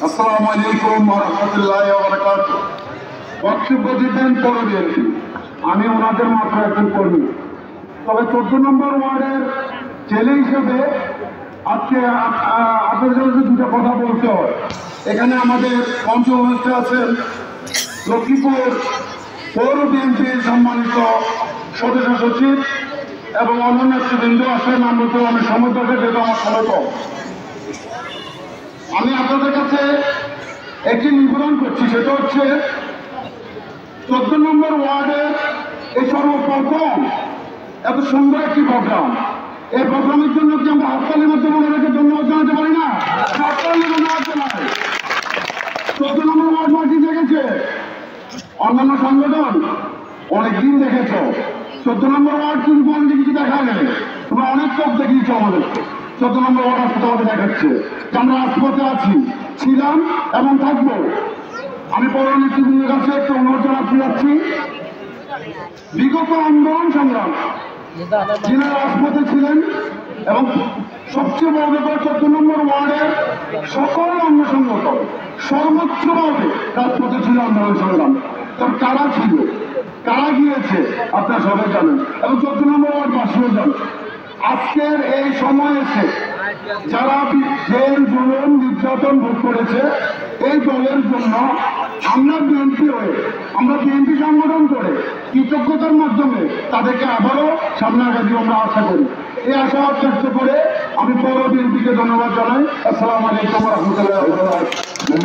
আসসালামু আলাইকুম ওয়া রাহমাতুল্লাহি ওয়া বারাকাতুহু। বক্তব্য দিবেন পরবেন, আমি ওনাদের মাত্র একজন কর্মী। তবে 14 নম্বর ওয়ার্ডের ছেলে হিসেবে আজকে আপনাদের সাথে দুটো কথা বলতে হয়। এখানে আমাদের মঞ্চ উপস্থিত আছেন লক্ষ্মীপুর পৌর বিএনপির সম্মানিত সদস্য সচিব এবং অন্যান্য নেতৃবৃন্দ আসেন। আমরা তো আমি সমর্থকের যেহেতু আমার সময় কম, আমি আপনাদের কাছে একটি নিবেদন করছি, সেটা হচ্ছে 14 নম্বর ওয়ার্ডের এই সর্বপ্রথম এত সুন্দর একটি প্রোগ্রাম। এই প্রোগ্রামের জন্য কি আমরা হাততালির মাধ্যমে ওনাদেরকে ধন্যবাদ জানাতে পারি না? হাততালি ধন্যবাদ জানাই। 14 নম্বর ওয়ার্ডবাসী দেখেছে, অন্যান্য সংগঠন অনেকদিন দেখেছ, 14 নম্বর ওয়ার্ড কিন্তু অনেক কিছু দেখা নেই। তোমরা অনেক চোখ দেখিয়েছ আমাদেরকে। 14 নম্বর ওয়ার্ড আজকে আমাদের দেখাচ্ছে যে আমরা রাজপথে আছি, ছিলাম এবং থাকবো। আমি পৌর নেতৃবৃন্দের কাছে একটু অনুরোধ জানাতে যাচ্ছি, বিগত আন্দোলন সংগ্রাম যিনি রাজপথে ছিলেন এবং সবচেয়ে বড় ব্যাপার 14 নম্বর ওয়ার্ডের সকল অঙ্গ সংগঠন সর্বোচ্চভাবে রাজপথে ছিল আন্দোলন সংগ্রাম। তবে কারা ছিল, কারা গিয়েছে আপনারা সবাই জানেন এবং 14 নম্বর ওয়ার্ডবাসীও জানেন। আজকের এই সময় এসে যারা জেল জুলুম নির্যাতন ভোগ করেছে, এই দলের জন্য আমরা বিএনপি হয়ে, আমরা বিএনপি সংগঠন করে কৃতজ্ঞতার মাধ্যমে তাদেরকে আবারও সামনে আগামী আমরা আশা করি। এই আশা ব্যক্ত করে আমি পৌর বিএনপিকে ধন্যবাদ জানাই। আসসালামু আলাইকুম ওয়া রাহমাতুল্লাহি ওয়া বারাকাতুহু।